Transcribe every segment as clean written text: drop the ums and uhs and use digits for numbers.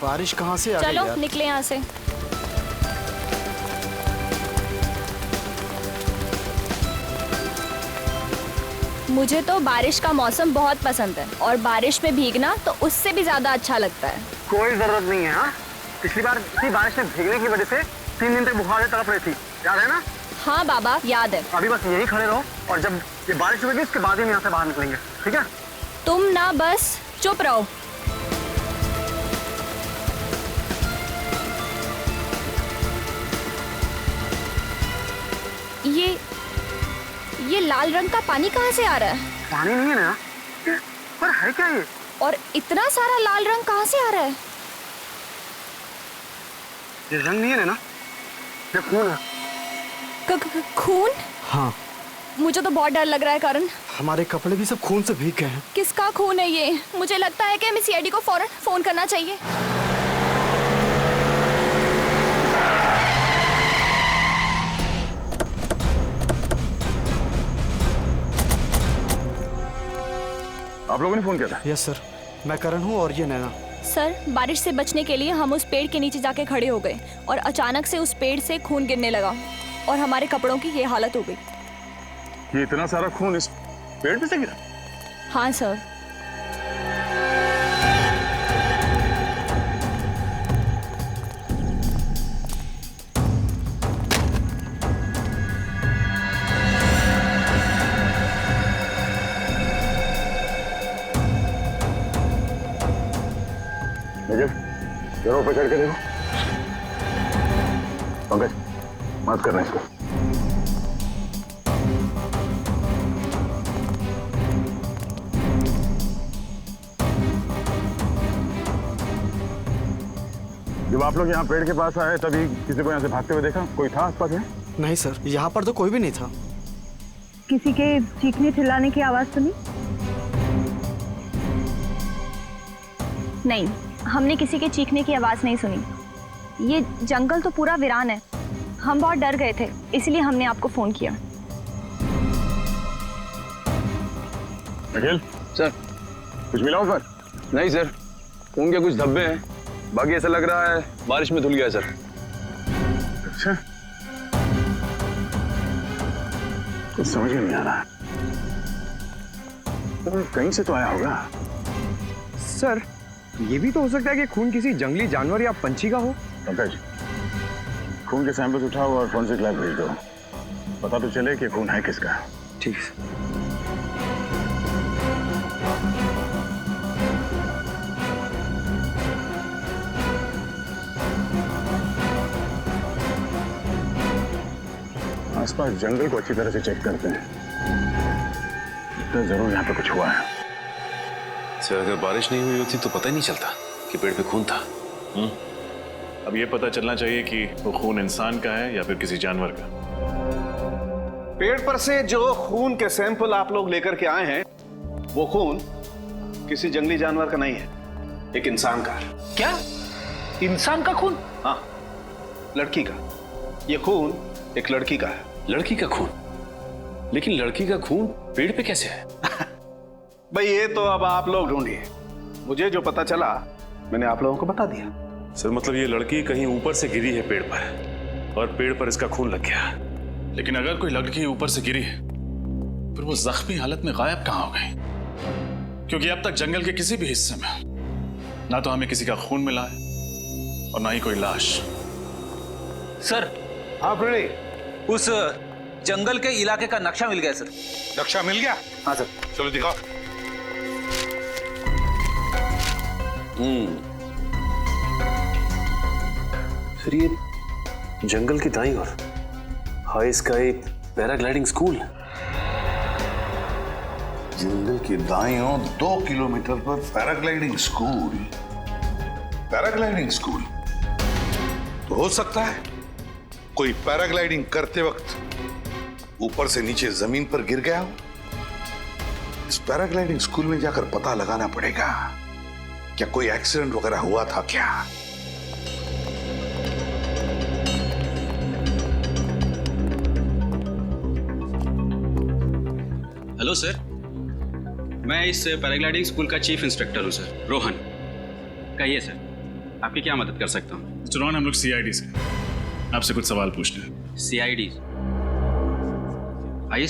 बारिश कहाँ से आ गई चलो यार? निकले यहाँ से। मुझे तो बारिश का मौसम बहुत पसंद है और बारिश में भीगना तो उससे भी ज्यादा अच्छा लगता है। कोई जरूरत नहीं है। हाँ, पिछली बार इसी बारिश में भीगने की वजह से 3 दिन तक बुखार से तड़प रही थी, याद है ना? हाँ बाबा याद है। अभी बस यही खड़े रहो और जब ये बारिश होगी उसके बाद ही हम यहाँ से बाहर निकलेंगे, ठीक है? तुम ना बस चुप रहो। ये लाल रंग का पानी कहाँ से आ रहा है? पानी नहीं है ना, पर है क्या ये? और इतना सारा लाल रंग कहाँ से आ रहा है? ये रंग नहीं है ना, ये खून है। खून? हाँ, मुझे तो बहुत डर लग रहा है करण। हमारे कपड़े भी सब खून से भीग गए हैं। किसका खून है ये? मुझे लगता है कि हमें सीआईडी को फौरन फोन करना चाहिए। आप लोगों ने फोन किया था? यस सर, मैं करण हूँ और ये नैना। सर, बारिश से बचने के लिए हम उस पेड़ के नीचे जाके खड़े हो गए और अचानक से उस पेड़ से खून गिरने लगा और हमारे कपड़ों की ये हालत हो गई। ये इतना सारा खून इस पेड़ पे से गिरा? हाँ सर। जरा ऊपर चढ़ के देखो। पंकज, मत करना इसको। जब आप लोग यहाँ पेड़ के पास आए तभी किसी को यहाँ से भागते हुए देखा? कोई था आसपास में? नहीं सर, यहाँ पर तो कोई भी नहीं था। किसी के चीखने चिल्लाने की आवाज सुनी? नहीं, हमने किसी के चीखने की आवाज नहीं सुनी। ये जंगल तो पूरा वीरान है। हम बहुत डर गए थे, इसलिए हमने आपको फोन किया। अखिल सर, कुछ मिला ऊपर? नहीं सर, खून के कुछ धब्बे हैं, बाकी ऐसा लग रहा है बारिश में धुल गया सर। अच्छा, कुछ समझ में नहीं आ रहा। तो कहीं से तो आया होगा। सर, ये भी तो हो सकता है कि खून किसी जंगली जानवर या पंछी का हो। पंकज, खून के सैंपल्स उठाओ और फॉरेंसिक लैब भेज दो। पता तो चले कि खून है किसका। ठीक है। आसपास जंगल को अच्छी तरह से चेक करते हैं, तो जरूर यहाँ पे कुछ हुआ है। सर, अगर बारिश नहीं हुई होती तो पता ही नहीं चलता कि पेड़ पे खून था। अब ये पता चलना चाहिए कि वो खून इंसान का है या फिर किसी जानवर का। पेड़ पर से जो खून के सैंपल आप लोग लेकर के आए हैं, वो खून किसी जंगली जानवर का नहीं है, एक इंसान का है। क्या? इंसान का खून? हाँ, लड़की का। ये खून एक लड़की का है। लड़की का खून? लेकिन लड़की का खून पेड़ पे कैसे है? भाई ये तो अब आप लोग ढूंढिए। मुझे जो पता चला मैंने आप लोगों को बता दिया। सर, मतलब ये लड़की कहीं ऊपर से गिरी है पेड़ पर और पेड़ पर इसका खून लग गया। लेकिन अगर कोई लड़की ऊपर से गिरी है फिर वो जख्मी हालत में गायब कहाँ हो गई? क्योंकि अब तक जंगल के किसी भी हिस्से में ना तो हमें किसी का खून मिला है और ना ही कोई लाश। सर, हाँ प्रणय, उस जंगल के इलाके का नक्शा मिल गया सर। नक्शा मिल गया? हाँ सर। चलो दिखाओ। फिर ये जंगल की दाईं ओर हाई स्काई पैराग्लाइडिंग स्कूल। जंगल के दाईं ओर 2 किलोमीटर पर पैराग्लाइडिंग स्कूल। पैराग्लाइडिंग स्कूल तो हो सकता है कोई पैराग्लाइडिंग करते वक्त ऊपर से नीचे जमीन पर गिर गया हो। इस पैराग्लाइडिंग स्कूल में जाकर पता लगाना पड़ेगा क्या कोई एक्सीडेंट वगैरह हुआ था क्या। हेलो सर, मैं इस पैराग्लाइडिंग स्कूल का चीफ इंस्ट्रक्टर हूं सर, रोहन। कहिए सर। आपकी क्या मदद कर सकता हूँ? मिस्टर रॉन, हम लोग CID से आपसे कुछ सवाल पूछने हैं। CID? आइए।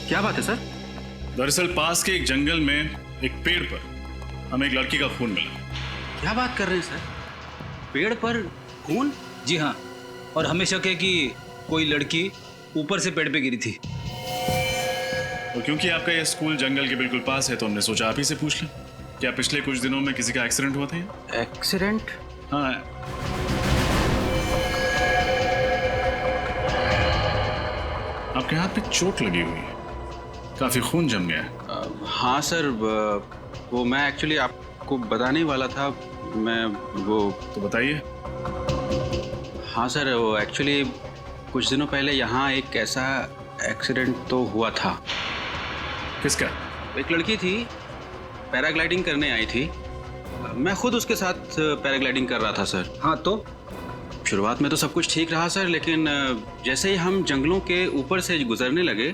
क्या बात है सर? दरअसल पास के एक जंगल में एक पेड़ पर हमें एक लड़की का खून मिला। क्या बात कर रहे हैं सर? पेड़ पर खून? जी हाँ, और हमें शक है कि कोई लड़की ऊपर से पेड़ पे गिरी थी। और क्योंकि आपका यह स्कूल जंगल के बिल्कुल पास है तो हमने सोचा आप ही से पूछ लें। क्या पिछले कुछ दिनों में किसी का एक्सीडेंट हुआ था? एक्सीडेंट? हाँ। आपके हाथ पे चोट लगी हुई है, काफी खून जम गया है। हाँ सर, वो मैं एक्चुअली आपको बताने ही वाला था। मैं वो तो बताइए। हाँ सर, वो एक्चुअली कुछ दिनों पहले यहाँ एक ऐसा एक्सीडेंट तो हुआ था। किसका? एक लड़की थी, पैराग्लाइडिंग करने आई थी। मैं खुद उसके साथ पैराग्लाइडिंग कर रहा था सर। हाँ तो? शुरुआत में तो सब कुछ ठीक रहा सर, लेकिन जैसे ही हम जंगलों के ऊपर से गुजरने लगे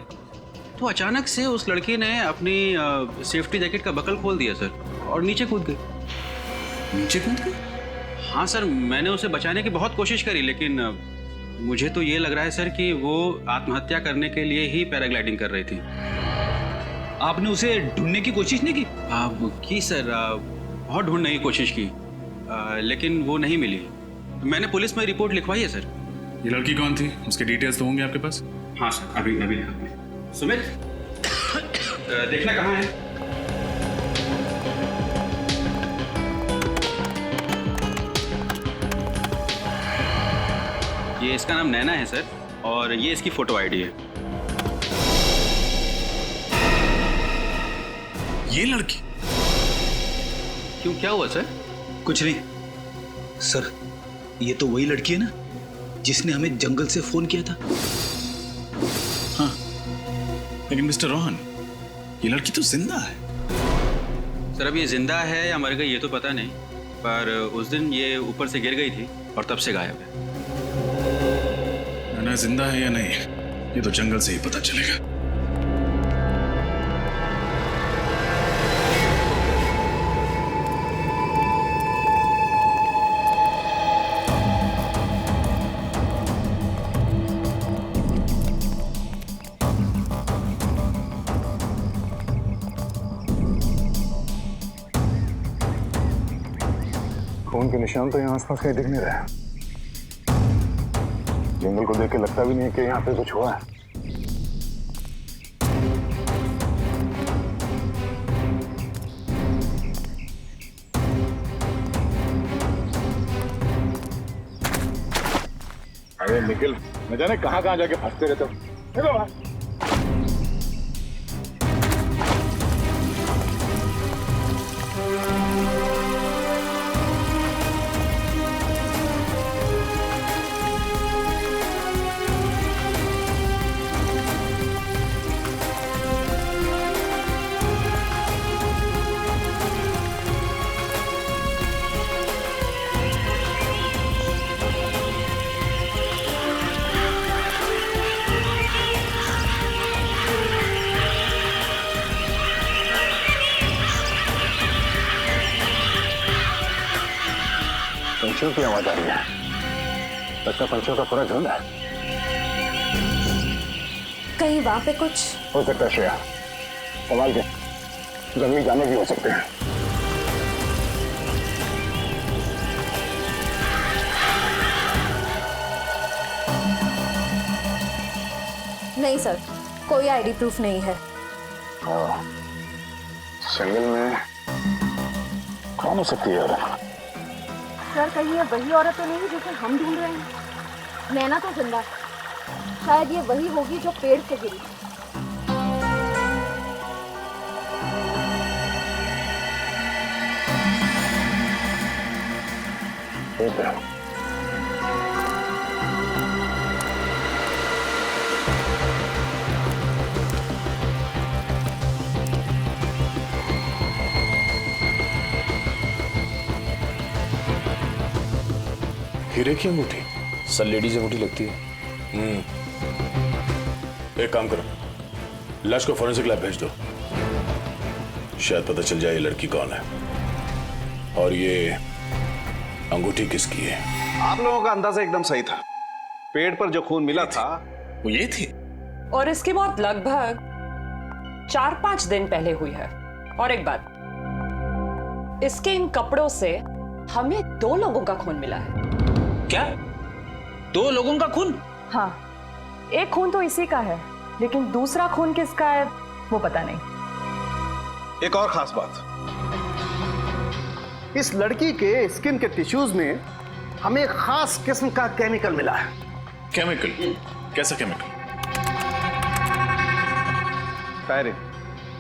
तो अचानक से उस लड़की ने अपनी सेफ्टी जैकेट का बकल खोल दिया सर और नीचे कूद गई। नीचे कूद गई? हाँ सर, मैंने उसे बचाने की बहुत कोशिश करी, लेकिन मुझे तो ये लग रहा है सर कि वो आत्महत्या करने के लिए ही पैराग्लाइडिंग कर रही थी। आपने उसे ढूंढने की कोशिश नहीं की? की सर, बहुत ढूंढने की कोशिश की, लेकिन वो नहीं मिली। मैंने पुलिस में रिपोर्ट लिखवाई है सर। ये लड़की कौन थी? उसके डिटेल्स तो होंगे आपके पास? हाँ सर, अभी लिखा। सुमित, देखना कहाँ है? ये इसका नाम नैना है सर, और ये इसकी फोटो आईडी है। ये लड़की? क्यों, क्या हुआ सर? कुछ नहीं सर, ये तो वही लड़की है ना जिसने हमें जंगल से फोन किया था। हाँ, लेकिन मिस्टर रोहन, ये लड़की तो जिंदा है। सर अब ये जिंदा है या मर गई ये तो पता नहीं, पर उस दिन ये ऊपर से गिर गई थी और तब से गायब है। ना जिंदा है या नहीं ये तो जंगल से ही पता चलेगा। खून के निशान तो यहाँ आसपास कहीं दिख नहीं रहे। जंगल को देख के लगता भी नहीं कि यहाँ पे कुछ हुआ है। अरे निखिल, न जाने कहाँ जाके फंसते रहते हो। निकलो बाहर। पंछियों की आवाज आ रही है। लगता पंछियों का पूरा झुंड है। कहीं वहां पे कुछ हो सकता है श्रेया, सवाल के जंगली जानवर भी हो सकते हैं। नहीं सर, कोई आईडी प्रूफ नहीं है। जंगल में कौन हो सकती है? सर कहीं ये वही औरत तो नहीं जिसे हम ढूंढ रहे हैं? नैना तो जिंदा है, शायद ये वही होगी जो पेड़ से गिरी। हीरे की अंगूठी? सर लेडीज अंगूठी लगती है। एक काम करो, लाश को फॉरेंसिक लैब भेज दो, शायद पता चल जाए ये लड़की कौन है। और ये अंगूठी किसकी है? आप लोगों का अंदाजा एकदम सही था। पेड़ पर जो खून मिला था वो ये थी। और इसकी मौत लगभग 4-5 दिन पहले हुई है। और एक बात, इसके इन कपड़ों से हमें 2 लोगों का खून मिला है। क्या? 2 लोगों का खून? हाँ, एक खून तो इसी का है, लेकिन दूसरा खून किसका है वो पता नहीं। एक और खास बात, इस लड़की के स्किन के टिश्यूज में हमें एक खास किस्म का केमिकल मिला है। केमिकल? कैसा केमिकल? टायरिन।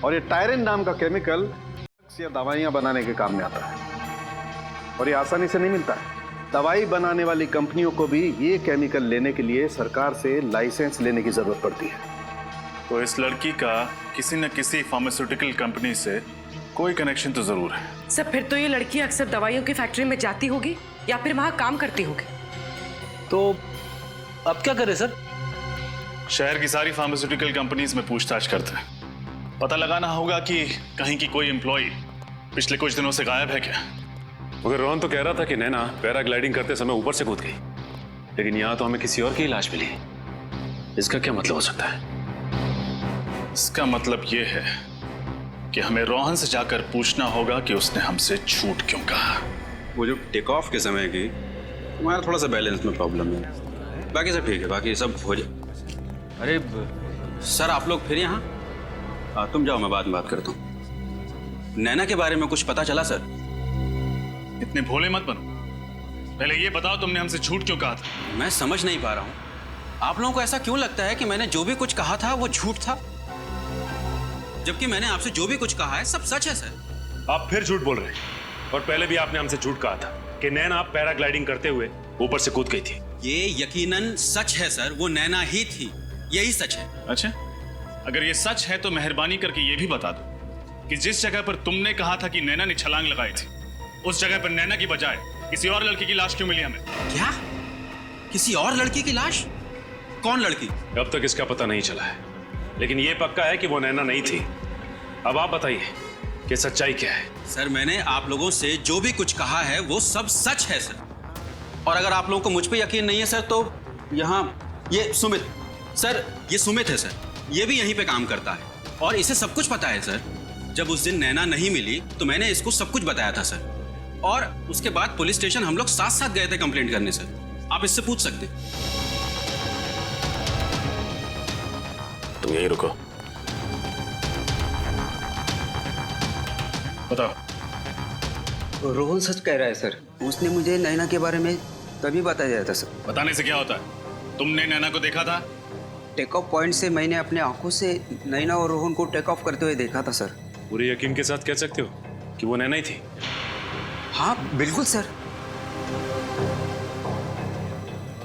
और ये टायरिन नाम का केमिकल या दवाइयां बनाने के काम में आता है, और ये आसानी से नहीं मिलता है। दवाई बनाने वाली कंपनियों को भी ये केमिकल लेने के लिए सरकार से लाइसेंस लेने की जरूरत पड़ती है। तो इस लड़की का किसी न किसी फार्मास्यूटिकल कंपनी से कोई कनेक्शन तो जरूर है। सर, फिर तो ये लड़की अक्सर दवाइयों की फैक्ट्री में जाती होगी या फिर वहां काम करती होगी। तो अब क्या करें सर? शहर की सारी फार्मास्यूटिकल कंपनीज में पूछताछ करते हैं। पता लगाना होगा कि कहीं की कोई एम्प्लॉय पिछले कुछ दिनों से गायब है क्या। मगर रोहन तो कह रहा था कि नैना पैराग्लाइडिंग करते समय ऊपर से कूद गई, लेकिन यहाँ तो हमें किसी और की लाश मिली। इसका क्या मतलब हो सकता है? इसका मतलब ये है कि हमें रोहन से जाकर पूछना होगा कि उसने हमसे झूठ क्यों कहा। वो जो टेक ऑफ के समय की हमारा थोड़ा सा बैलेंस में प्रॉब्लम है, बाकी सब ठीक है, बाकी सब हो जाए। अरे सर, आप लोग फिर यहाँ? तुम जाओ, मैं बाद में बात करता हूँ। नैना के बारे में कुछ पता चला सर? इतने भोले मत बनो, पहले ये बताओ तुमने हमसे झूठ क्यों कहा था? मैं समझ नहीं पा रहा हूँ, आप लोगों को ऐसा क्यों लगता है कि मैंने जो भी कुछ कहा था वो झूठ था, जबकि मैंने आपसे जो भी कुछ कहा है सब सच है सर। आप फिर झूठ बोल रहे हैं, और पहले भी आपने हमसे झूठ कहा था कि नैना पैराग्लाइडिंग करते हुए ऊपर से कूद गई थी। ये यकीनन सच है सर, वो नैना ही थी, यही सच है। अच्छा, अगर ये सच है तो मेहरबानी करके ये भी बता दो कि जिस जगह पर तुमने कहा था कि नैना ने छलांग लगाई थी, उस जगह पर नैना की बजाय किसी और लड़की की लाश क्यों मिली हमें? क्या? किसी और लड़की की लाश? कौन लड़की? अब तक इसका पता नहीं चला है, लेकिन ये पक्का है कि वो नैना नहीं थी। अब आप बताइए कि सच्चाई क्या है? सर, मैंने आप लोगों से जो भी कुछ कहा है वो सब सच है सर। और अगर आप लोगों को मुझ पे यकीन नहीं है सर, तो यहाँ ये सुमित सर, ये सुमित है सर, ये भी यहीं पे काम करता है और इसे सब कुछ पता है सर। जब उस दिन नैना नहीं मिली तो मैंने इसको सब कुछ बताया था सर, और उसके बाद पुलिस स्टेशन हम लोग साथ साथ गए थे कंप्लेंट करने सर। आप इससे पूछ सकते। तुम यहीं रुको। बताओ। रोहन सच कह रहा है सर, उसने मुझे नैना के बारे में तभी बताया था सर। बताने से क्या होता है? तुमने नैना को देखा था? टेक ऑफ पॉइंट से मैंने अपने आंखों से नैना और रोहन को टेक ऑफ करते हुए देखा था सर। पूरे यकीन के साथ कह सकते हो कि वो नैना ही थी? हाँ बिल्कुल सर।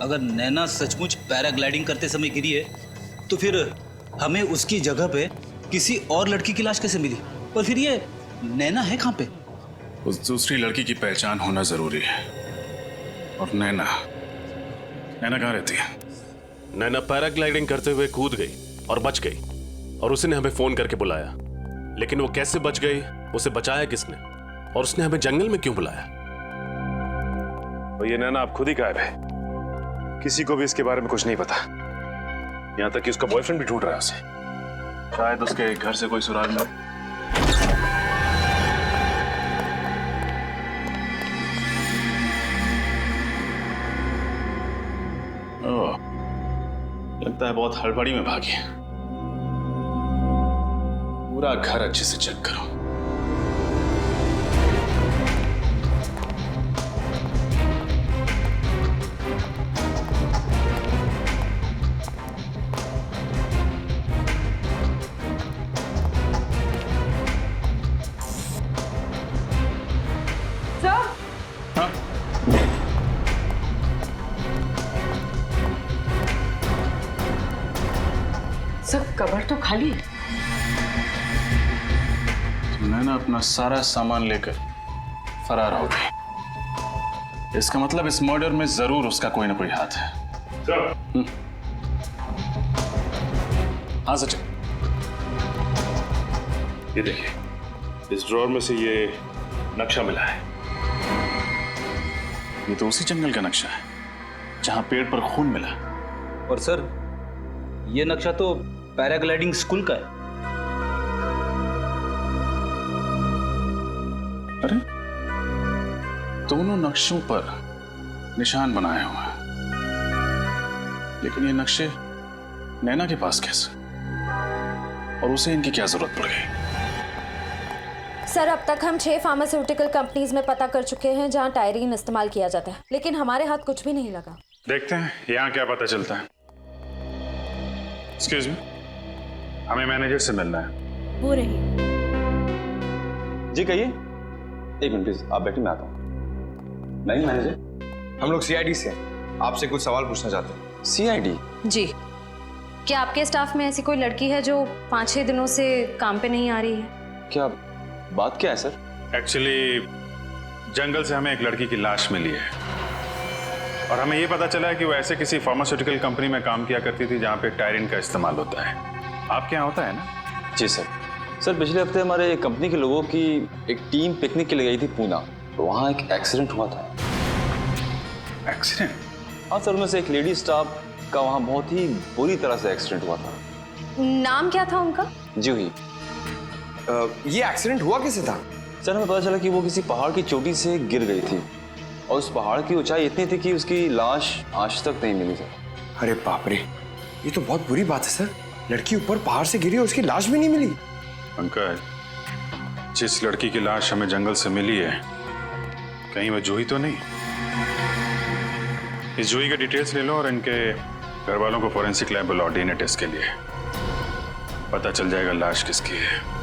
अगर नैना सचमुच पैराग्लाइडिंग करते समय गिरी है तो फिर हमें उसकी जगह पे किसी और लड़की की लाश कैसे मिली? और फिर ये नैना है कहाँ पे? उस दूसरी लड़की की पहचान होना जरूरी है। और नैना कहाँ रहती है? नैना पैराग्लाइडिंग करते हुए कूद गई और बच गई, और उसने हमें फोन करके बुलाया। लेकिन वो कैसे बच गई, उसे बचाया किसने, और उसने हमें जंगल में क्यों बुलाया? और ये नैना आप खुद ही गायब है, किसी को भी इसके बारे में कुछ नहीं पता, यहाँ तक कि उसका बॉयफ्रेंड भी ढूंढ रहा है उसे। शायद उसके घर से कोई सुराग मिले। लगता है बहुत हड़बड़ी में भागी। पूरा घर अच्छे से चेक करो। सब कबर तो खाली है। नैना अपना सारा सामान लेकर फरार हो गई। इसका मतलब इस मर्डर में जरूर उसका कोई ना कोई हाथ है। हाँ सचिन, ये देखिए, इस ड्रॉर में से ये नक्शा मिला है। ये तो उसी जंगल का नक्शा है जहां पेड़ पर खून मिला। और सर ये नक्शा तो पैराग्लाइडिंग स्कूल का है। अरे दोनों नक्शों पर निशान बनाए हुए हैं, लेकिन ये नक्शे नैना के पास कैसे, और उसे इनकी क्या जरूरत पड़ गई? सर अब तक हम 6 फार्मास्यूटिकल कंपनीज में पता कर चुके हैं जहां टायरीन इस्तेमाल किया जाता है, लेकिन हमारे हाथ कुछ भी नहीं लगा। देखते हैं यहाँ क्या पता चलता है। एक्सक्यूज मी, हमें मैनेजर से मिलना है। वो रही। जी कहिए। एक मिनट प्लीज, आप बैठिए, मैं आता हूँ। नहीं मैनेजर, हम लोग सीआईडी से हैं, आपसे कुछ सवाल पूछना चाहते हैं। सीआईडी? जी। क्या आपके स्टाफ में ऐसी कोई लड़की है जो 5-6 दिनों से काम पे नहीं आ रही है? क्या बात क्या है सर? एक्चुअली जंगल से हमें एक लड़की की लाश मिली है और हमें ये पता चला है कि वो ऐसे किसी फार्मास्यूटिकल कंपनी में काम किया करती थी जहाँ पे टायरिन का इस्तेमाल होता है। आपके यहाँ होता है ना? जी सर। सर पिछले हफ्ते हमारे कंपनी के लोगों की एक टीम पिकनिक के लिए गई थी पूना, तो वहाँ एक एक्सीडेंट हुआ था। एक्सीडेंट? हाँ सर, उनमें से एक लेडी स्टाफ का वहाँ बहुत ही बुरी तरह से एक्सीडेंट हुआ था। नाम क्या था उनका? जूही। ये एक्सीडेंट हुआ कैसे था? सर हमें पता चला कि वो किसी पहाड़ की चोटी से गिर गई थी और उस पहाड़ की ऊंचाई इतनी थी कि उसकी लाश आज तक नहीं मिली सर। अरे बाप रे, ये तो बहुत बुरी बात है सर। लड़की ऊपर पहाड़ से गिरी और उसकी लाश भी नहीं मिली। अंकल, जिस लड़की की लाश हमें जंगल से मिली है, कहीं वो जूही तो नहीं? इस जूही के डिटेल्स ले लो और इनके घर वालों को फॉरेंसिक लैब बुलाओ डीएनए टेस्ट के लिए। पता चल जाएगा लाश किसकी है।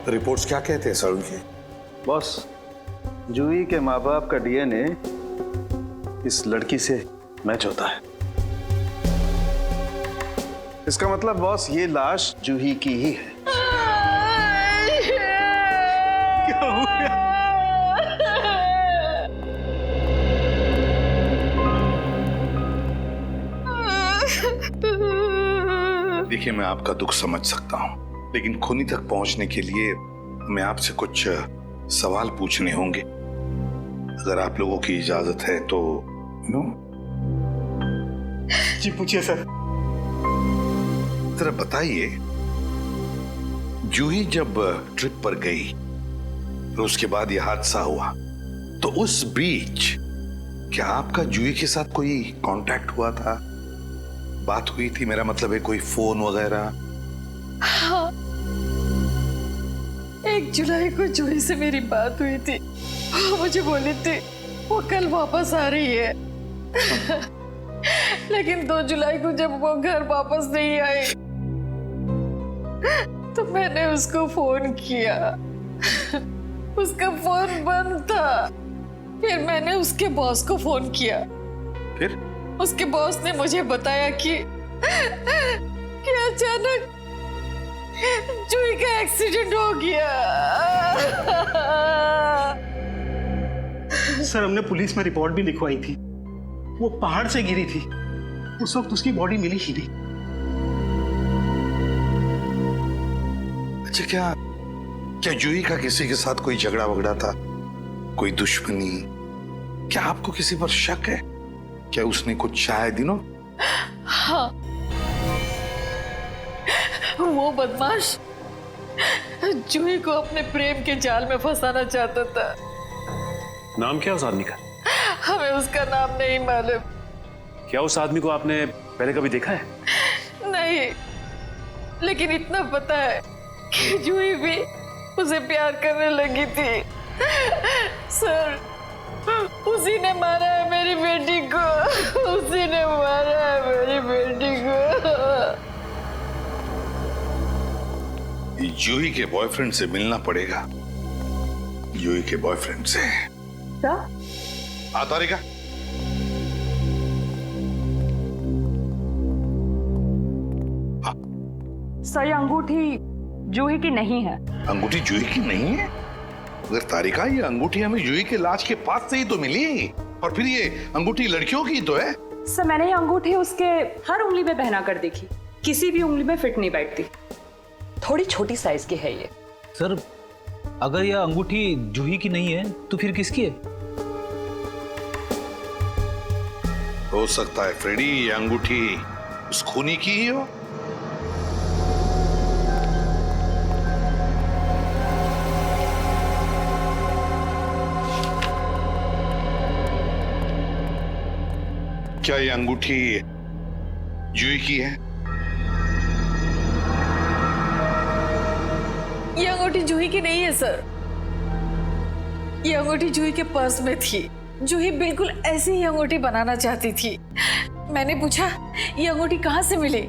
रिपोर्ट्स क्या कहते हैं सर उनके? बॉस, जूही के माँ बाप का डीएनए इस लड़की से मैच होता है। इसका मतलब बॉस, ये लाश जूही की ही है। क्या हो गया? देखिए, मैं आपका दुख समझ सकता हूँ, लेकिन खूनी तक पहुंचने के लिए मैं आपसे कुछ सवाल पूछने होंगे। अगर आप लोगों की इजाजत है तो। नो? जी पूछिए सर। जरा बताइए, जूही जब ट्रिप पर गई तो उसके बाद यह हादसा हुआ, तो उस बीच क्या आपका जूही के साथ कोई कांटेक्ट हुआ था? बात हुई थी, मेरा मतलब है कोई फोन वगैरह? हाँ, 1 जुलाई को जूही से मेरी बात हुई थी। वो मुझे बोली थी वो कल वापस आ रही है। लेकिन 2 जुलाई को जब वो घर वापस नहीं आई तो मैंने उसको फोन किया। उसका फोन बंद था। फिर मैंने उसके बॉस को फोन किया। फिर उसके बॉस ने मुझे बताया कि अचानक जूही का एक्सीडेंट हो गया। सर हमने पुलिस में रिपोर्ट भी लिखवाई थी। वो पहाड़ से गिरी थी, उस वक्त उसकी बॉडी मिली ही नहीं। अच्छा, क्या जूही का किसी के साथ कोई झगड़ा वगड़ा था, कोई दुश्मनी? क्या आपको किसी पर शक है? क्या उसने कुछ चाहे दिनों? हाँ, वो बदमाश जूही को अपने प्रेम के जाल में फंसाना चाहता था। नाम क्या उस आदमी का? हमें उसका नाम नहीं मालूम। क्या उस आदमी को आपने पहले कभी देखा है? नहीं, लेकिन इतना पता है कि जूही भी उसे प्यार करने लगी थी। सर, उसी ने मारा है मेरी बेटी को। उसी ने मारा है मेरी बेटी को। जूही के बॉयफ्रेंड से मिलना पड़ेगा। जूही के बॉयफ्रेंड से। क्या? तारिका, सर, ये अंगूठी जूही की नहीं है। अंगूठी जूही की नहीं है? अगर तारिका, ये अंगूठी हमें जूही के लाश के पास से ही तो मिली, और फिर ये अंगूठी लड़कियों की तो है। सर, मैंने ये अंगूठी उसके हर उंगली पे पहना कर देखी, किसी भी उंगली में फिट नहीं बैठती। थोड़ी छोटी साइज की है ये। सर, अगर यह अंगूठी जूही की नहीं है तो फिर किसकी है? हो सकता है फ्रेडी ये अंगूठी उस खूनी की ही हो। क्या ये अंगूठी जूही की है? ये अंगूठी जूही की नहीं है सर। ये अंगूठी जूही के पर्स में थी। जूही बिल्कुल ऐसी ही अंगूठी बनाना चाहती थी। मैंने पूछा ये अंगूठी कहाँ से मिली,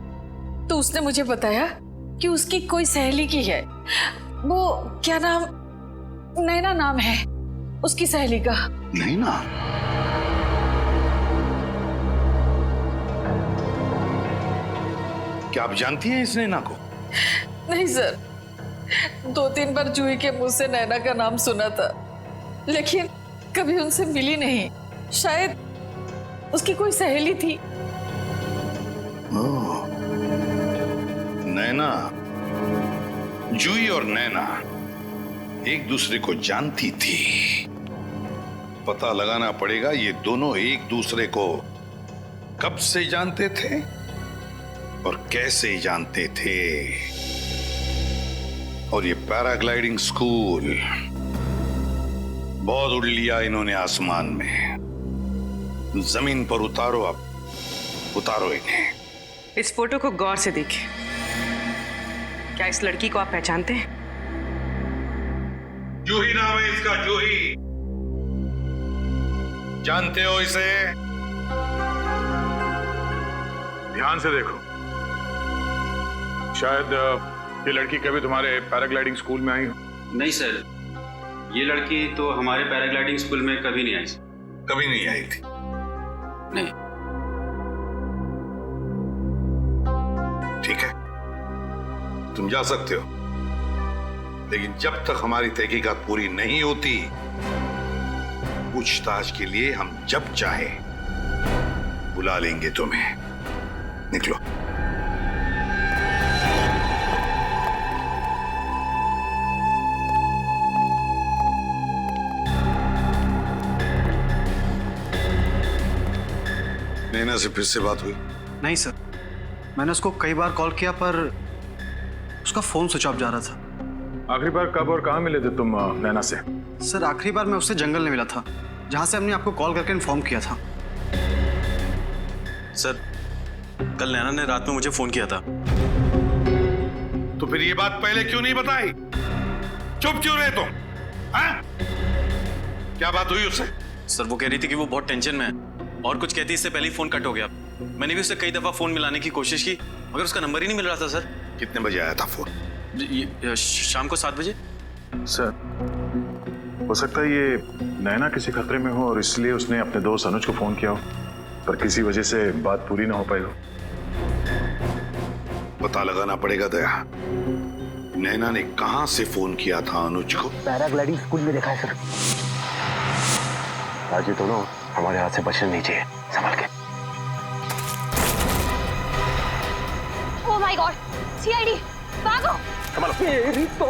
तो उसने मुझे बताया कि उसकी कोई सहेली की है। वो क्या नाम, नैना नाम है उसकी सहेली का। नैना? क्या आप जानती हैं इस नैना को? नहीं सर, 2-3 बार जूही के मुंह से नैना का नाम सुना था, लेकिन कभी उनसे मिली नहीं। शायद उसकी कोई सहेली थी। ओह, नैना, जूही और नैना एक दूसरे को जानती थी। पता लगाना पड़ेगा ये दोनों एक दूसरे को कब से जानते थे और कैसे जानते थे। और ये पैराग्लाइडिंग स्कूल, बहुत उड़ लिया इन्होंने आसमान में। जमीन पर उतारो, अब उतारो इन्हें। इस फोटो को गौर से देखिए। क्या इस लड़की को आप पहचानते हैं? जूही नाम है इसका, जूही। जानते हो इसे? ध्यान से देखो, शायद ये लड़की कभी तुम्हारे पैराग्लाइडिंग स्कूल में आई हो। नहीं सर, ये लड़की तो हमारे पैराग्लाइडिंग स्कूल में कभी नहीं आई। कभी नहीं आई थी? नहीं। ठीक है, तुम जा सकते हो, लेकिन जब तक हमारी तहकीकात पूरी नहीं होती, पूछताछ के लिए हम जब चाहे बुला लेंगे तुम्हें। निकलो। नैना से फिर से बात हुई? नहीं सर, मैंने उसको कई बार कॉल किया पर उसका फोन स्विच ऑफ जा रहा था। आखिरी बार कब और कहाँ मिले थे तुम नैना से? सर, आखिरी बार मैं उससे जंगल में मिला था, जहां से हमने आपको कॉल करके इन्फॉर्म किया था। सर, कल नैना ने रात में मुझे फोन किया था। तो फिर ये बात पहले क्यों नहीं बताई? चुप क्यों रहे तुम? हाँ? क्या बात हुई उससे? सर, वो कह रही थी कि वो बहुत टेंशन में है और कुछ कहती इससे पहले ही फोन कट हो गया। मैंने भी उससे कई दफा फोन मिलाने की कोशिश की मगर उसका नंबर ही नहीं मिल रहा था। सर, कितने बजे आया था फोन? शाम को 7 बजे। सर, हो सकता है ये नैना किसी खतरे में हो और इसलिए उसने अपने दोस्त अनुज को फोन किया हो, पर किसी वजह से बात पूरी ना हो पाई हो। पता लगाना पड़ेगा दया, नैना ने कहां से फोन किया था अनुज को? पैराग्लाइडिंग स्कूल में देखा है सर। आज ये दोनों हमारे हाथ से बचने नहीं चाहिए, संभल के। ओह माय गॉड, सीआईडी, भागो! तेरी तो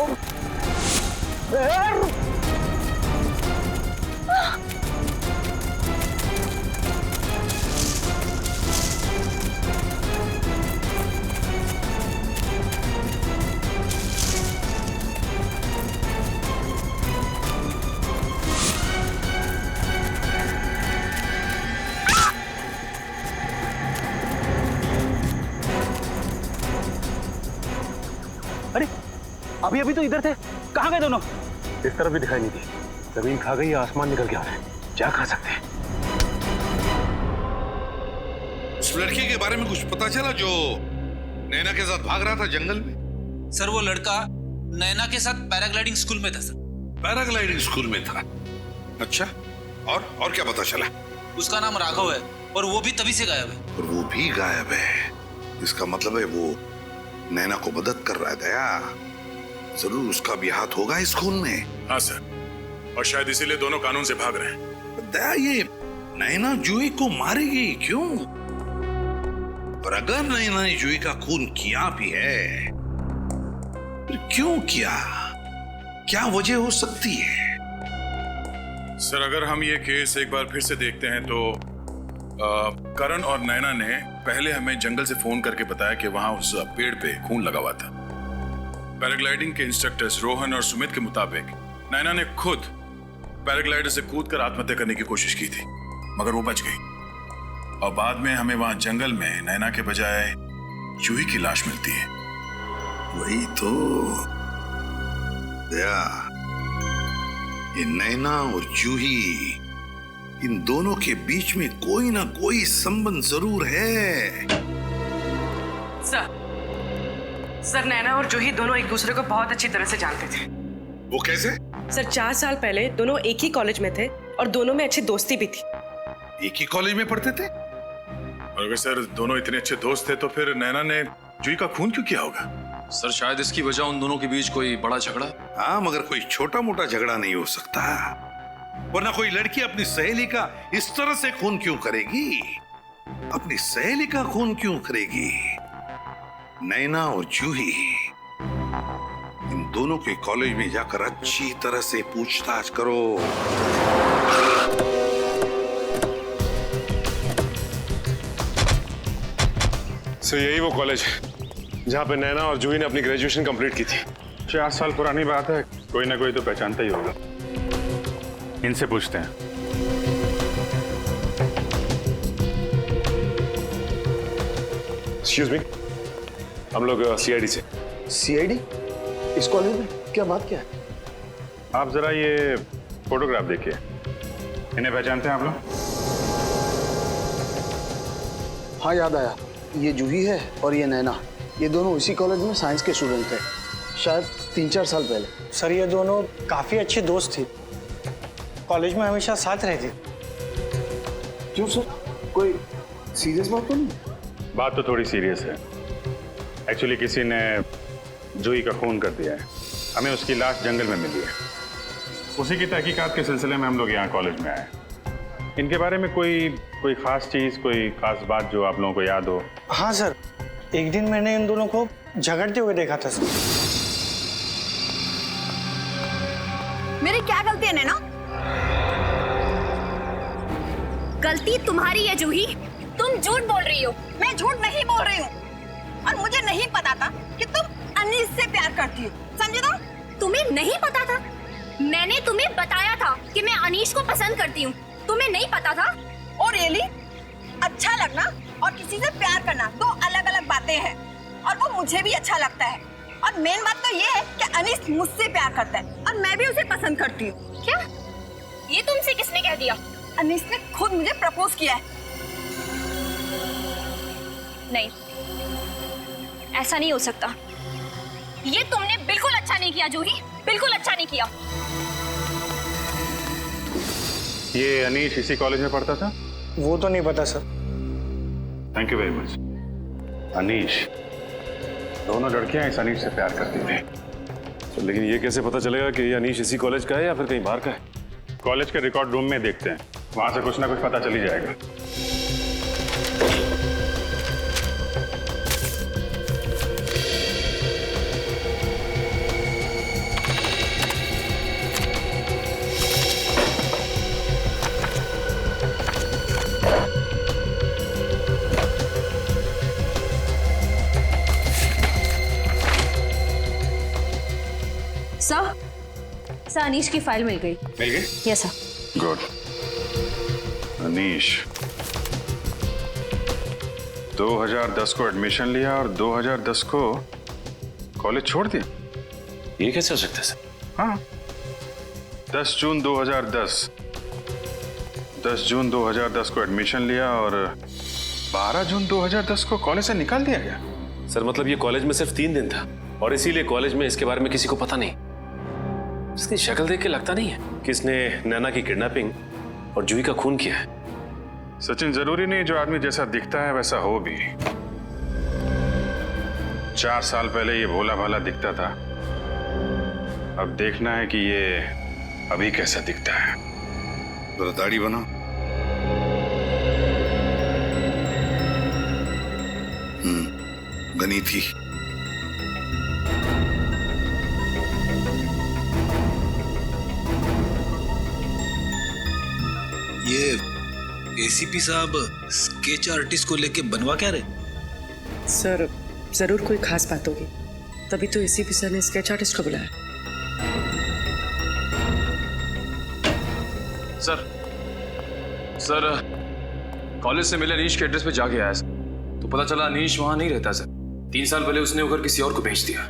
अभी अभी तो इधर थे, कहाँ गए दोनों? इस तरफ भी दिखाई नहीं दी। जमीन खा गई, आसमान निकल के आ रहा है। क्या खा सकते हैं? उस लड़की के बारे में कुछ पता चला जो नैना के साथ भाग रहा था जंगल में? सर, वो लड़का नैना के साथ पैराग्लाइडिंग स्कूल में था सर। पैराग्लाइडिंग स्कूल में था? अच्छा, और क्या पता चला? उसका नाम राघव है और वो भी तभी से गायब है। और वो भी गायब है, इसका मतलब है वो नैना को मदद कर रहा है। दया, जरूर उसका भी हाथ होगा इस खून में। हाँ सर, और शायद इसीलिए दोनों कानून से भाग रहे हैं। दया, ये नैना जूही को मारेगी क्यों? और अगर नैना ने जूही का खून किया भी है, फिर क्यों किया? क्या वजह हो सकती है? सर, अगर हम ये केस एक बार फिर से देखते हैं तो करण और नैना ने पहले हमें जंगल से फोन करके बताया कि वहां उस पेड़ पे खून लगा हुआ था। पैराग्लाइडिंग के इंस्ट्रक्टर्स रोहन और सुमित के मुताबिक नैना ने खुद पैराग्लाइडर से कूदकर आत्महत्या करने की कोशिश की थी, मगर वो बच गई। और बाद में हमें वहां जंगल में नैना के बजाय जूही की लाश मिलती है। वही तो दया, ये नैना और जूही, इन दोनों के बीच में कोई ना कोई संबंध जरूर है। सर, नैना और जूही दोनों एक दूसरे को बहुत अच्छी तरह से जानते थे। वो कैसे? सर, 4 साल पहले दोनों एक ही कॉलेज में थे और दोनों में अच्छी दोस्ती भी थी। एक ही कॉलेज में पढ़ते थे? और अगर सर दोनों इतने अच्छे दोस्त थे तो फिर नैना ने जूही का खून क्यों किया होगा? सर, शायद इसकी वजह उन दोनों के बीच कोई बड़ा झगड़ा। हाँ, मगर कोई छोटा मोटा झगड़ा नहीं हो सकता, वरना कोई लड़की अपनी सहेली का इस तरह से खून क्यों करेगी? अपनी सहेली का खून क्यों करेगी? नैना और जूही, इन दोनों के कॉलेज में जाकर अच्छी तरह से पूछताछ करो। सर, यही वो कॉलेज है जहाँ पे नैना और जूही ने अपनी ग्रेजुएशन कंप्लीट की थी। 4 साल पुरानी बात है, कोई ना कोई तो पहचानता ही होगा। इनसे पूछते हैं। एक्सक्यूज मी, हम लोग सीआईडी से। सीआईडी? इस कॉलेज में क्या बात क्या है? आप जरा ये फोटोग्राफ देखिए, इन्हें पहचानते हैं आप लोग? हाँ, याद आया, ये जूही है और ये नैना। ये दोनों इसी कॉलेज में साइंस के स्टूडेंट थे, शायद 3-4 साल पहले। सर, ये दोनों काफी अच्छी दोस्त थी, कॉलेज में हमेशा साथ रहती। क्यों सर, कोई सीरियस बात तो नहीं? बात तो थोड़ी सीरियस है। एक्चुअली किसी ने जूही का खून कर दिया है, हमें उसकी लाश जंगल में मिली है। उसी की तहकीकात के सिलसिले में हम लोग यहाँ कॉलेज में आए। इनके बारे में कोई खास चीज, कोई खास बात जो आप लोगों को याद हो? हाँ सर, एक दिन मैंने इन दोनों को झगड़ते हुए देखा था सर। मेरी क्या गलती है नैना? गलती तुम्हारी है जूही, तुम झूठ बोल रही हो। मैं झूठ नहीं बोल रही हूँ, और मुझे नहीं पता था कि तुम अनीस से प्यार करती हो, समझे ना? तुम्हें नहीं पता था? मैंने तुम्हें बताया था कि मैं अनीश को पसंद करती हूँ, तुम्हें नहीं पता था? और रियली, अच्छा लगना और किसी से प्यार करना 2 अलग-अलग बातें हैं, और वो मुझे भी अच्छा लगता है। और मेन बात तो ये है कि अनीस मुझसे प्यार करता है और मैं भी उसे पसंद करती हूँ। क्या? ये तुमसे किसने कह दिया? अनीस ने खुद मुझे प्रपोज किया है। नहीं, ऐसा नहीं हो सकता। ये तुमने बिल्कुल अच्छा नहीं किया जूही, बिल्कुल अच्छा नहीं किया। ये अनीश इसी कॉलेज में पढ़ता था? वो तो नहीं पता sir. Thank you very much. Anish, दोनों लड़कियां इस अनीश से प्यार करती थी। तो लेकिन ये कैसे पता चलेगा कि ये अनीश इसी कॉलेज का है या फिर कहीं बाहर का है? कॉलेज के रिकॉर्ड रूम में देखते हैं, वहां से कुछ ना कुछ पता चल ही जाएगा। सर, अनीश की फाइल मिल गई। मिल गई? Yes sir. गुड। अनीश 2010 को एडमिशन लिया और 2010 को कॉलेज छोड़ दिया। ये कैसे हो सकता है सर? हाँ, 10 जून 2010 को एडमिशन लिया और 12 जून 2010 को कॉलेज से निकाल दिया गया। सर, मतलब ये कॉलेज में सिर्फ 3 दिन था और इसीलिए कॉलेज में इसके बारे में किसी को पता नहीं। इसकी शक्ल देख के लगता नहीं है कि इसने नैना की किडनैपिंग और जूही का खून किया है। सचिन, जरूरी नहीं जो आदमी जैसा दिखता है वैसा हो भी। 4 साल पहले ये भोला भाला दिखता था, अब देखना है कि ये अभी कैसा दिखता है। जरा दाढ़ी बना। गनी थी। ये एसीपी साहब स्केच आर्टिस्ट को लेके बनवा क्या रहे? सर जरूर कोई खास बात होगी, तभी तो एसीपी सर ने स्केच आर्टिस्ट को बुलाया। सर कॉलेज से मिले अनीश के एड्रेस पे जाके आया सर, तो पता चला अनीश वहां नहीं रहता सर। 3 साल पहले उसने उधर किसी और को भेज दिया।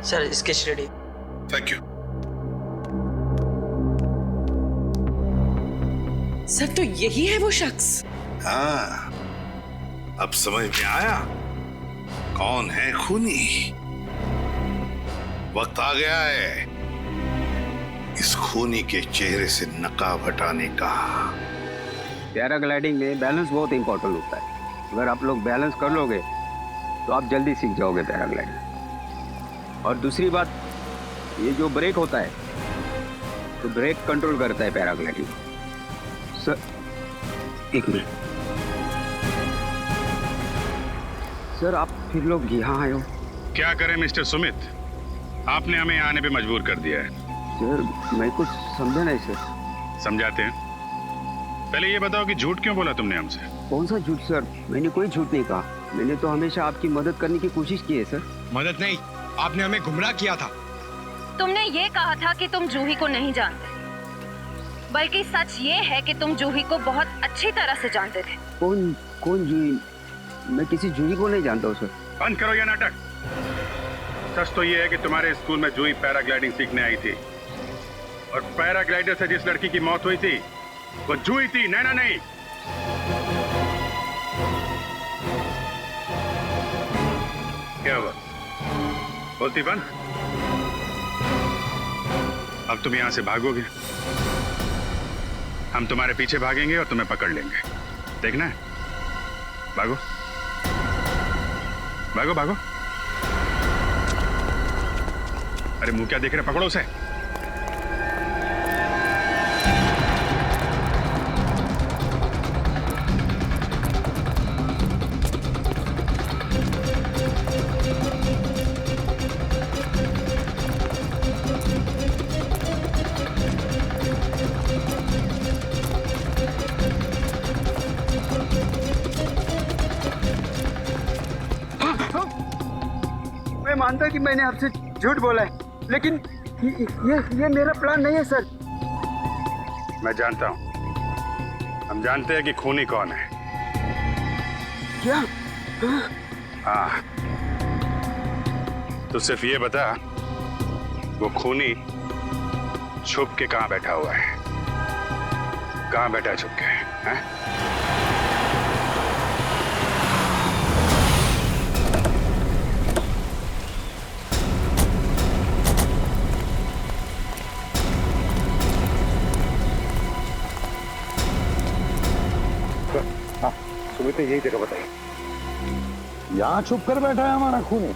Sir sketch ready. Thank you. Sir तो यही है वो शख्स। हाँ, अब समझ में आया कौन है खूनी। वक्त आ गया है इस खूनी के चेहरे से नकाब हटाने का। पैराग्लाइडिंग में बैलेंस बहुत इंपॉर्टेंट होता है। अगर आप लोग बैलेंस कर लोगे तो आप जल्दी सीख जाओगे पैराग्लाइडिंग। और दूसरी बात, ये जो ब्रेक होता है तो ब्रेक कंट्रोल करता है पैराग्लाइडिंग। Sir 1 minute. सर आप फिर लोग यहाँ आए हो? क्या करें मिस्टर सुमित, आपने हमें आने पे मजबूर कर दिया है। सर मैं कुछ समझा नहीं सर। समझाते हैं। पहले ये बताओ कि झूठ क्यों बोला तुमने हमसे? कौन सा झूठ सर? मैंने कोई झूठ नहीं कहा। मैंने तो हमेशा आपकी मदद करने की कोशिश की है सर। मदद नहीं, आपने हमें गुमराह किया था। तुमने ये कहा था कि तुम जूही को नहीं जानते, बल्कि सच ये है कि तुम जूही को बहुत अच्छी तरह से जानते थे। कौन जूही? मैं किसी जूही को नहीं जानता हूँ सर। बंद करो ये नाटक। सच तो ये है कि तुम्हारे स्कूल में जूही पैराग्लाइडिंग सीखने आई थी, और पैराग्लाइडर से जिस लड़की की मौत हुई थी वो जूही थी, नैना नहीं। क्या हुआ? बोलती बंद। अब तुम यहां से भागोगे, हम तुम्हारे पीछे भागेंगे और तुम्हें पकड़ लेंगे। देखना है? भागो भागो भागो। अरे मुंह क्या देख रहे, पकड़ो उसे। मैं मानता कि मैंने आपसे झूठ बोला है, लेकिन ये मेरा प्लान नहीं है सर। मैं जानता हूं, हम जानते हैं कि खूनी कौन है। क्या? हाँ, तो सिर्फ ये बता वो खूनी छुप के कहां बैठा हुआ है? कहां बैठा है छुप के? हैं? सुमित ने यही जगह बताई। यहां छुप कर बैठा है हमारा खूनी।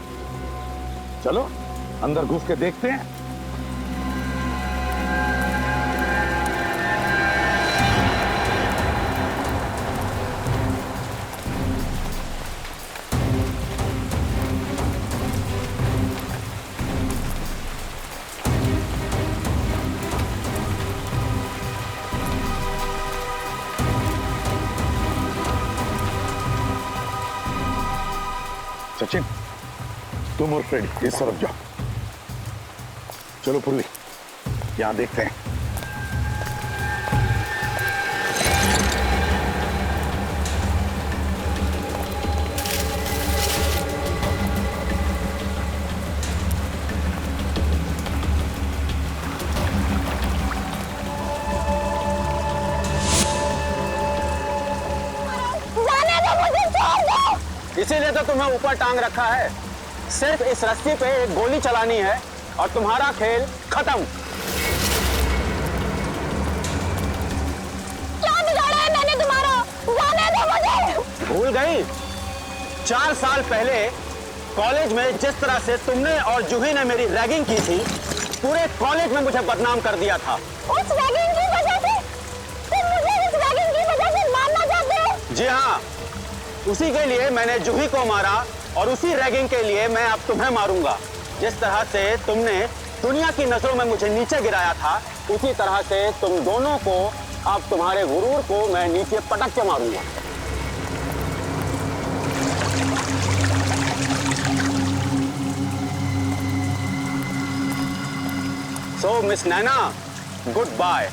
चलो अंदर घुस के देखते हैं। सचिन, तुम और फ्रेडी इस तरफ जाओ। चलो पुरली, यहां देखते हैं। इसीलिए तो तुम्हें ऊपर टांग रखा है। सिर्फ इस रस्सी पे एक गोली चलानी है और तुम्हारा खेल खत्म। क्या बिगाड़ा है मैंने तुम्हारा? जाने दो मुझे। भूल गई? 4 साल पहले कॉलेज में जिस तरह से तुमने और जूही ने मेरी रैगिंग की थी, पूरे कॉलेज में मुझे बदनाम कर दिया था। उस रैगिंग की वजह से तुम मुझे इस रैगिंग की वजह से मारना चाहते हो? जी हाँ, उसी के लिए मैंने जूही को मारा और उसी रैगिंग के लिए मैं अब तुम्हें मारूंगा। जिस तरह से तुमने दुनिया की नजरों में मुझे नीचे गिराया था, उसी तरह से तुम दोनों को, अब तुम्हारे गुरूर को मैं नीचे पटक के मारूंगा। सो मिस नैना, गुड बाय।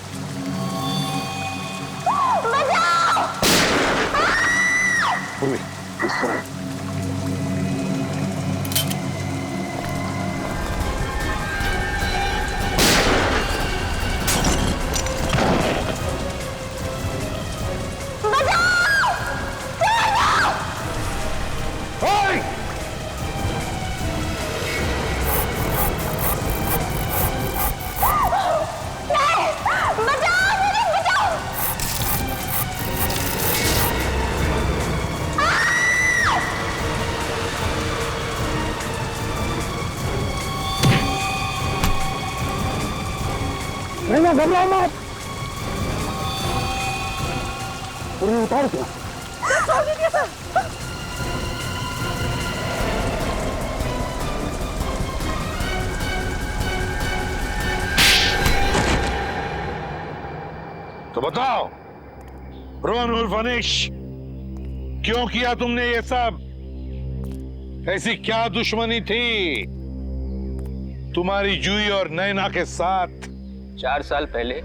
नैना घबराओ मत। उन्हें उतार दिया। तो बताओ रोहन उर्फ अनिश, क्यों किया तुमने ये सब? ऐसी क्या दुश्मनी थी तुम्हारी जूही और नैना के साथ? 4 साल पहले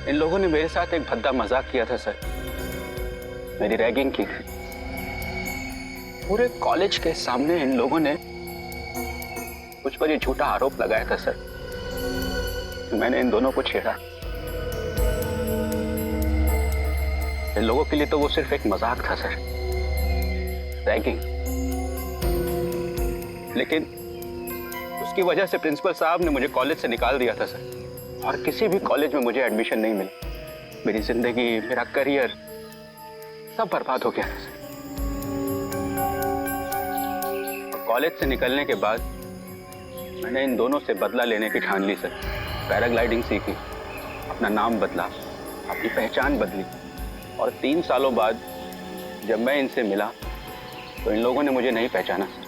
इन लोगों ने मेरे साथ एक भद्दा मजाक किया था सर। मेरी रैगिंग की थी। पूरे कॉलेज के सामने इन लोगों ने मुझ पर ये झूठा आरोप लगाया था सर कि मैंने इन दोनों को छेड़ा। इन लोगों के लिए तो वो सिर्फ एक मजाक था सर, रैगिंग। लेकिन उसकी वजह से प्रिंसिपल साहब ने मुझे कॉलेज से निकाल दिया था सर, और किसी भी कॉलेज में मुझे एडमिशन नहीं मिली। मेरी जिंदगी, मेरा करियर सब बर्बाद हो गया था सर। कॉलेज से निकलने के बाद मैंने इन दोनों से बदला लेने की ठान ली सर। पैराग्लाइडिंग सीखी, अपना नाम बदला, अपनी पहचान बदली, और 3 सालों बाद जब मैं इनसे मिला तो इन लोगों ने मुझे नहीं पहचाना सर।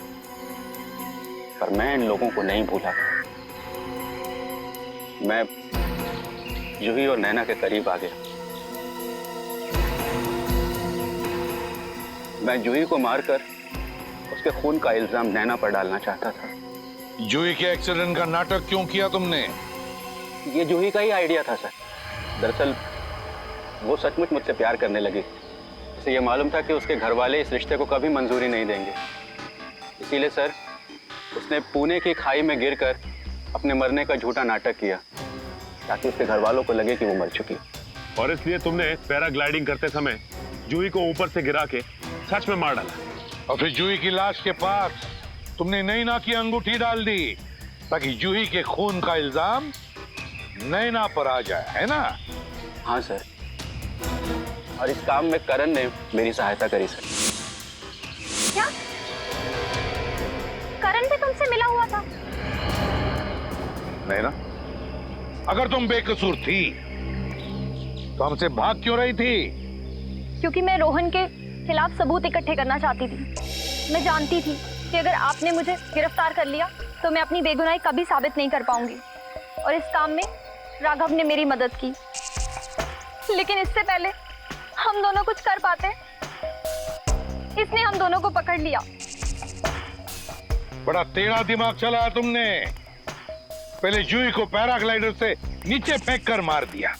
पर मैं इन लोगों को नहीं भूला। मैं जूही और नैना के करीब आ गया। मैं जूही को मारकर उसके खून का इल्जाम नैना पर डालना चाहता था। जूही के एक्सीडेंट का नाटक क्यों किया तुमने? ये जूही का ही आइडिया था सर। दरअसल वो सचमुच मुझसे प्यार करने लगी। इसे ये मालूम था कि उसके घर वाले इस रिश्ते को कभी मंजूरी नहीं देंगे। इसीलिए सर उसने पुणे की खाई में गिरकर अपने मरने का झूठा नाटक किया ताकि उसके घर वालों को लगे कि वो मर चुकी। और इसलिए तुमने पैराग्लाइडिंग करते समय जूही को ऊपर से गिरा के सच में मार डाला। और फिर जूही की लाश के पास तुमने नैना की अंगूठी डाल दी ताकि जूही के खून का इल्जाम नैना पर आ जाए, है ना? हाँ सर, और इस काम में करण ने मेरी सहायता करी सर। क्या करण भी तुमसे मिला हुआ था? नैना, अगर तुम बेकसूर थी तो हमसे भाग क्यों रही थी? क्योंकि मैं रोहन के खिलाफ सबूत इकट्ठे करना चाहती थी। मैं जानती थी कि अगर आपने मुझे गिरफ्तार कर लिया तो मैं अपनी बेगुनाही कभी साबित नहीं कर पाऊंगी, और इस काम में राघव ने मेरी मदद की। लेकिन इससे पहले हम दोनों कुछ कर पाते, इसने हम दोनों को पकड़ लिया। बड़ा टेढ़ा दिमाग चलाया तुमने। पहले जूही को पैराग्लाइडर से नीचे फेंक कर मार दिया,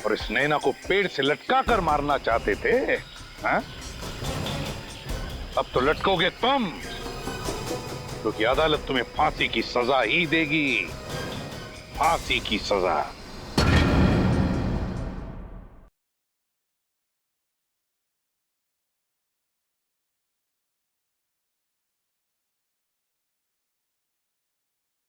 और इस नैना को पेड़ से लटका कर मारना चाहते थे, हाँ? अब तो लटकोगे तुम, क्योंकि अदालत तुम्हें फांसी की सजा ही देगी। फांसी की सजा।